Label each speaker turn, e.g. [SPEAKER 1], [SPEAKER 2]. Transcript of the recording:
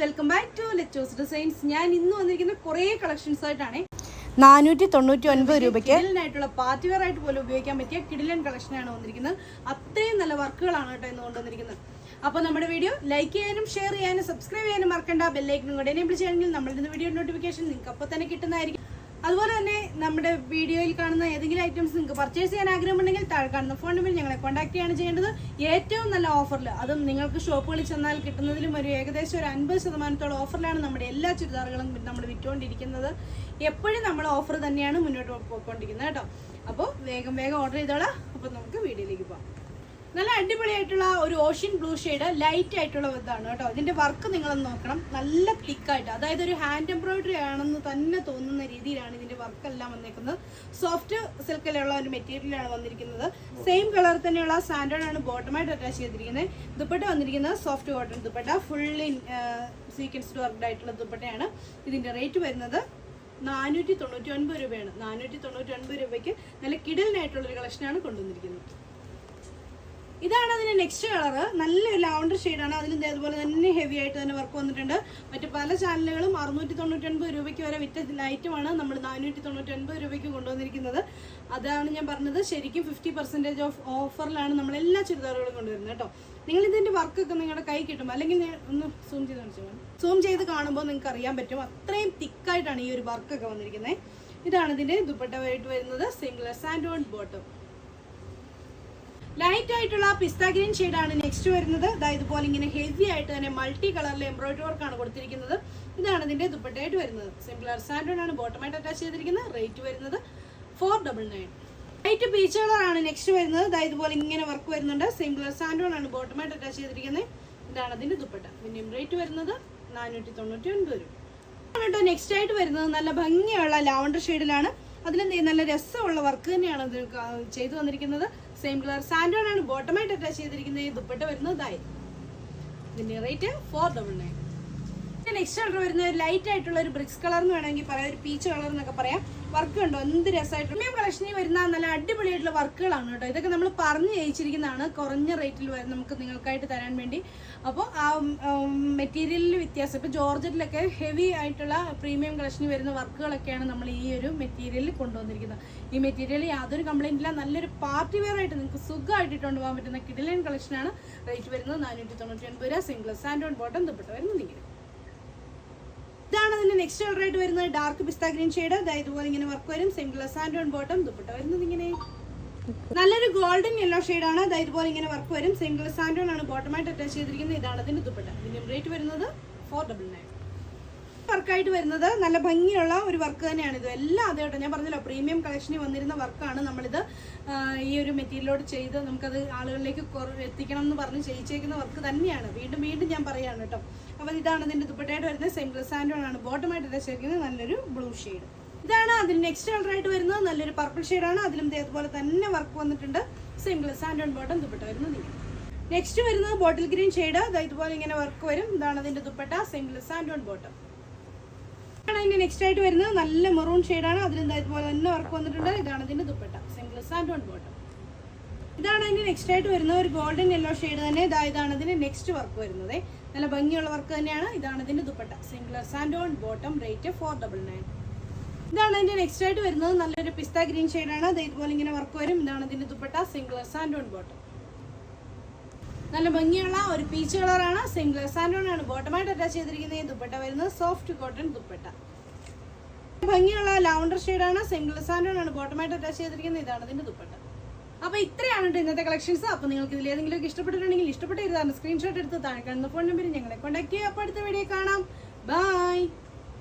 [SPEAKER 1] Welcome back to Letos designs. ഞാൻ ഇന്ന് വന്നിരിക്കുന്ന കുറേ കളക്ഷൻസ് ആയിട്ടാണ്.
[SPEAKER 2] 499 രൂപയ്ക്ക്
[SPEAKER 1] കിടിലനായിട്ടുള്ള പാർട്ടി വെയർ ആയിട്ട് പോലും ഉപയോഗിക്കാൻ പറ്റിയ കിടിലൻ കളക്ഷനാണ് വന്നിരിക്കുന്നത്. അത്രയും നല്ല വർക്കുകളാണ് കേട്ടോ ഇന്ന് കൊണ്ടുവന്നിരിക്കുന്നത്. അപ്പോൾ നമ്മുടെ വീഡിയോ ലൈക്ക് ചെയ്യാനും ഷെയർ ചെയ്യാനും സബ്സ്ക്രൈബ് ചെയ്യാനും മറക്കണ്ട. ബെല്ലൈക്കനും കൂടെ എനേബിൾ ചെയ്യണമെങ്കിൽ നമ്മളുടെ വീഡിയോ നോട്ടിഫിക്കേഷൻ നിങ്ങൾക്ക് അപ്പോൾ തന്നെ കിട്ടുന്നതായിരിക്കും. അതുപോലെ തന്നെ നമ്മുടെ വീഡിയോയിൽ കാണുന്ന ഏതെങ്കിലും ഐറ്റംസ് നിങ്ങൾക്ക് പർച്ചേസ് ചെയ്യാൻ ആഗ്രഹമുണ്ടെങ്കിൽ താഴെ കാണുന്ന ഫോൺ നമ്പറിൽ ഞങ്ങളെ കോൺടാക്ട് ചെയ്യാണ് ചെയ്യേണ്ടത്. ഏറ്റവും നല്ല ഓഫറിൽ, അതും നിങ്ങൾക്ക് ഷോപ്പുകളിൽ ചെന്നാൽ കിട്ടുന്നതിലും ഏകദേശം ഒരു 50% ഓഫറിലാണ് നമ്മുടെ എല്ലാ ചുരിദാറുകളും നമ്മൾ വിറ്റുകൊണ്ടിരിക്കുന്നത്. എപ്പോഴും നമ്മൾ ഓഫർ തന്നെയാണ് മുന്നോട്ട് പോയിക്കൊണ്ടിരിക്കുന്നത് കേട്ടോ. അപ്പോൾ വേഗം ഓർഡർ ചെയ്തോളാം. അപ്പോൾ നമുക്ക് വീഡിയോയിലേക്ക് പോകാം. നല്ല അടിപൊളിയായിട്ടുള്ള ഒരു ഓഷ്യൻ ബ്ലൂ ഷെയ്ഡ് ലൈറ്റ് ആയിട്ടുള്ള ഇതാണ് കേട്ടോ. ഇതിന്റെ വർക്ക് നിങ്ങളൊന്ന് നോക്കണം. നല്ല തിക്കായിട്ട്, അതായത് ഒരു ഹാൻഡ് എംബ്രോയിഡറി ആണെന്ന് തന്നെ തോന്നുന്ന രീതിയിലാണ് ഇതിന്റെ വർക്ക് എല്ലാം വന്നിരിക്കുന്നത്. സോഫ്റ്റ് സിൽക്കിലുള്ള ഒരു മെറ്റീരിയലാണ് വന്നിരിക്കുന്നത്. സെയിം കളർ തന്നെയുള്ള സാൻഡേർഡ് ആണ് ബോട്ടമായിട്ട് അറ്റാച്ച് ചെയ്തിരിക്കുന്നത്. ദുപ്പട്ട വന്നിരിക്കുന്നത് soft cotton dupatta, fully sequenced worked ആയിട്ടുള്ള ദുപ്പട്ടയാണ്. ഇതിന്റെ റേറ്റ് വരുന്നത് 499 രൂപയാണ്. 499 രൂപയ്ക്ക് നല്ല കിടലിനായിട്ടുള്ളൊരു കളക്ഷനാണ് കൊണ്ടുവന്നിരിക്കുന്നത്. ഇതാണ് അതിന്റെ നെക്സ്റ്റ് കളർ. നല്ലൊരു ലാവണ്ടർ ഷെയ്ഡാണ്. അതിലും അതുപോലെ തന്നെ ഹെവി ആയിട്ട് തന്നെ വർക്ക് വന്നിട്ടുണ്ട്. മറ്റു പല ചാനലുകളും 699 രൂപയ്ക്ക് വരെ വിറ്റ ഐറ്റമാണ് നമ്മൾ 499 രൂപയ്ക്ക് കൊണ്ടുവന്നിരിക്കുന്നത്. അതാണ് ഞാൻ പറഞ്ഞത്, ശരിക്കും 50% ഓഫറിലാണ് നമ്മൾ എല്ലാ ചുരിദാറുകളും കൊണ്ടുവരുന്നത് കേട്ടോ. നിങ്ങൾ ഇതിന്റെ വർക്കൊക്കെ നിങ്ങളുടെ കൈ കിട്ടും, അല്ലെങ്കിൽ ഒന്ന് സൂം ചെയ്ത് കാണുമ്പോൾ നിങ്ങൾക്ക് അറിയാൻ പറ്റും. അത്രയും തിക്കായിട്ടാണ് ഈ ഒരു വർക്കൊക്കെ വന്നിരിക്കുന്നത്. ഇതാണ് ഇതിന്റെ ദുപ്പട്ട ആയിട്ട് വരുന്നത്. Single sand on bottom. Light ആയിട്ടുള്ള പിസ്ത ഗ്രീൻ ഷെയ്ഡാണ് നെക്സ്റ്റ് വരുന്നത്. അതായത് പോലെ ഇങ്ങനെ ഹെവി ആയിട്ട് തന്നെ മൾട്ടി കളറിൽ എംബ്രോയിഡറി വർക്കാണ് കൊടുത്തിരിക്കുന്നത്. ഇതാണ് ഇതിന്റെ ദുപ്പട്ടയായിട്ട് വരുന്നത്. സിംഗിൾ സാൻഡോൺ ആണ് ബോട്ടമായിട്ട് അറ്റാച്ച് ചെയ്തിരിക്കുന്നത്. റേറ്റ് വരുന്നത് 499. ലൈറ്റ് പീച്ച് കളറാണ് നെക്സ്റ്റ് വരുന്നത്. അതായത് പോലെ ഇങ്ങനെ വർക്ക് വരുന്നുണ്ട്. സിംഗിൾ സാൻഡോൺ ആണ് ബോട്ടമായിട്ട് അറ്റാച്ച് ചെയ്തിരിക്കുന്നത്. ഇതാണ് അതിന്റെ ദുപ്പട്ട. പിന്നെ റേറ്റ് വരുന്നത് 499 രൂപ. കേട്ടോ നെക്സ്റ്റ് ആയിട്ട് വരുന്നത് നല്ല ഭംഗിയുള്ള ലാവണ്ടർ ഷെയ്ഡിലാണ്. അതിലെന്ത് നല്ല രസമുള്ള വർക്ക് തന്നെയാണ് ഇത് ചെയ്തു വന്നിരിക്കുന്നത്. സെയിം കളർ സാൻഡോൺ ആണ് ബോട്ടമായിട്ട് അറ്റാച്ച് ചെയ്തിരിക്കുന്നത്. ദുപ്പട്ട വരുന്നത് ഇതായി. ഇതിന്റെ റേറ്റ് 499. നെക്സ്റ്റ് കളർ വരുന്ന ലൈറ്റ് ആയിട്ടുള്ള ഒരു ബ്രിക്സ് കളർ എന്ന് വേണമെങ്കിൽ പറയാം, ഒരു പീച്ച് കളർ എന്നൊക്കെ പറയാം. വർക്ക് ഉണ്ടോ എന്ത് രസമായിട്ട്. പ്രീമിയം കളക്ഷനിൽ വരുന്ന നല്ല അടിപൊളിയായിട്ടുള്ള വർക്കുകളാണ് കേട്ടോ. ഇതൊക്കെ നമ്മൾ പറഞ്ഞു ജയിച്ചിരിക്കുന്നതാണ് കുറഞ്ഞ റേറ്റിൽ നമുക്ക് നിങ്ങൾക്കായിട്ട് തരാൻ വേണ്ടി. അപ്പോൾ ആ മെറ്റീരിയലിൽ വ്യത്യാസം, ഇപ്പോൾ ജോർജറ്റിലൊക്കെ ഹെവി ആയിട്ടുള്ള പ്രീമിയം കളക്ഷനിൽ വരുന്ന വർക്കുകളൊക്കെയാണ് നമ്മൾ ഈ ഒരു മെറ്റീരിയലിൽ കൊണ്ടുവന്നിരിക്കുന്നത്. ഈ മെറ്റീരിയൽ യാതൊരു കംപ്ലൈൻറ്റ് ഇല്ല. നല്ലൊരു പാർട്ടി വെയർ ആയിട്ട് നിങ്ങൾക്ക് സുഖമായിട്ട് കൊണ്ടുപോകാൻ പറ്റുന്ന കിടിലൻ കളക്ഷനാണ്. റേറ്റ് വരുന്നത് 499 രൂപ. Single sand on bottom dupatta വരുന്നത് ഇങ്ങനെ. ഇതാണ് അതിന്റെ നെക്സ്റ്റ് കളർ ആയിട്ട് വരുന്നത്. ഡാർക്ക് പിസ്ത ഗ്രീൻ ഷെയ്ഡ്. അതായത് ഇതുപോലെ ഇങ്ങനെ വർക്ക് വരും. Single sand on bottom dupatta വരുന്നത് ഇങ്ങനെ. നല്ലൊരു ഗോൾഡൻ യെല്ലോ ഷെയ്ഡാണ്. അതായത് ഇതുപോലെ ഇങ്ങനെ വർക്ക് വരും. സിംഗിൾ സാൻഡ് ഓൺ ആണ് ബോട്ടമായിട്ട് അറ്റാച്ച് ചെയ്തിരിക്കുന്നത്. ഇതാണ് അതിന്റെ ദുപ്പട്ട. ഇതിന്റെ റേറ്റ് വരുന്നത് 499. വർക്കായിട്ട് വരുന്നത് നല്ല ഭംഗിയുള്ള ഒരു വർക്ക് തന്നെയാണ്. ഇത് എല്ലാം അതേ കേട്ടോ. ഞാൻ പറഞ്ഞല്ലോ പ്രീമിയം കളക്ഷനിൽ വന്നിരുന്ന വർക്കാണ്. നമ്മളിത് ഈ ഒരു മെറ്റീരിയലോട് ചെയ്ത് നമുക്കത് ആളുകളിലേക്ക് എത്തിക്കണം എന്ന് പറഞ്ഞ് ചെയ്യിച്ചേക്കുന്ന വർക്ക് തന്നെയാണ്. വീണ്ടും ഞാൻ പറയാണ് കേട്ടോ. അപ്പോൾ ഇതാണ് അതിന്റെ ദുപ്പട്ടയായിട്ട് വരുന്നത്. സിംഗിൾ സാൻഡ് ഓൺ ആണ് ബോട്ടമായിട്ട് അറ്റാച്ച് ചെയ്തിരിക്കുന്നത്. നല്ലൊരു ബ്ലൂ ഷെയ്ഡ്. ഇതാണ് അതിന് നെക്സ്റ്റ് കളർ ആയിട്ട് വരുന്നത്. നല്ലൊരു പർപ്പിൾ ഷെയ്ഡാണ്. അതിലും ഇതേപോലെ തന്നെ വർക്ക് വന്നിട്ടുണ്ട്. Single sand on bottom dupatta വരുന്നത്. നെക്സ്റ്റ് വരുന്നത് ബോട്ടിൽ ഗ്രീൻ ഷെയ്ഡ്. അതായത് ഇതുപോലെ ഇങ്ങനെ വർക്ക് വരും. ഇതാണ് അതിന്റെ dupatta. Single sand on bottom. ഇതാണ് അതിന്റെ നെക്സ്റ്റ് ആയിട്ട് വരുന്നത്. നല്ല മെറൂൺ ഷെയ്ഡാണ്. അതിലും ഇതുപോലെ തന്നെ വർക്ക് വന്നിട്ടുണ്ട്. ഇതാണ് ഇതിന്റെ dupatta. Single sand on bottom. ഇതാണ് അതിന്റെ നെക്സ്റ്റ് ആയിട്ട് വരുന്നത്. ഒരു ഗോൾഡൻ യെല്ലോ ഷെയ്ഡ് തന്നെ. ഇതാണ് ഇതിന്റെ നെക്സ്റ്റ് വർക്ക് വരുന്നത്. നല്ല ഭംഗിയുള്ള വർക്ക് തന്നെയാണ്. ഇതാണ് ഇതിന്റെ dupatta. Single sand on bottom. Rate 499. ഇതാണ് അതിന്റെ നെക്സ്റ്റ് ആയിട്ട് വരുന്നത്. നല്ലൊരു പിസ്ത ഗ്രീൻ ഷെയ്ഡാണ്. അത് ഇതുപോലെ ഇങ്ങനെ വർക്ക് വരും. ഇതാണ് ഇതിന്റെ dupatta. Single sand on bottom. നല്ല ഭംഗിയുള്ള ഒരു പീച്ച് കളറാണ്. സിംഗിൾ സാൻഡ് ഓൺ ആണ് ബോട്ടമായിട്ട് അറ്റാച്ച് ചെയ്തിരിക്കുന്നത്. ദുപ്പട്ട വരുന്നത് സോഫ്റ്റ് കോട്ടൺ ദുപ്പട്ട. ഭംഗിയുള്ള ലാവണ്ടർ ഷെയ്ഡാണ്. സിംഗിൾ സാൻഡ് ഓൺ ആണ് ബോട്ടമായിട്ട് അറ്റാച്ച് ചെയ്തിരിക്കുന്നത്. ഇതാണ് ഇതിന്റെ ദുപ്പട്ട. അപ്പോൾ ഇത്രയാണ് ഇന്നത്തെ കളക്ഷൻസ്. അപ്പോൾ നിങ്ങൾക്ക് ഇതിൽ ഏതെങ്കിലും ഇഷ്ടപ്പെട്ടിട്ടുണ്ടെങ്കിൽ ഇഷ്ടപ്പെട്ടിരുന്നാണ് സ്ക്രീൻഷോട്ട് എടുത്ത് താഴെ കാണുന്ന ഫോൺ നമ്പറിൽ ഞങ്ങളെ കോൺടാക്ട് ചെയ്യുക. അപ്പോൾ അടുത്ത വീഡിയോ കാണാം. ബൈ.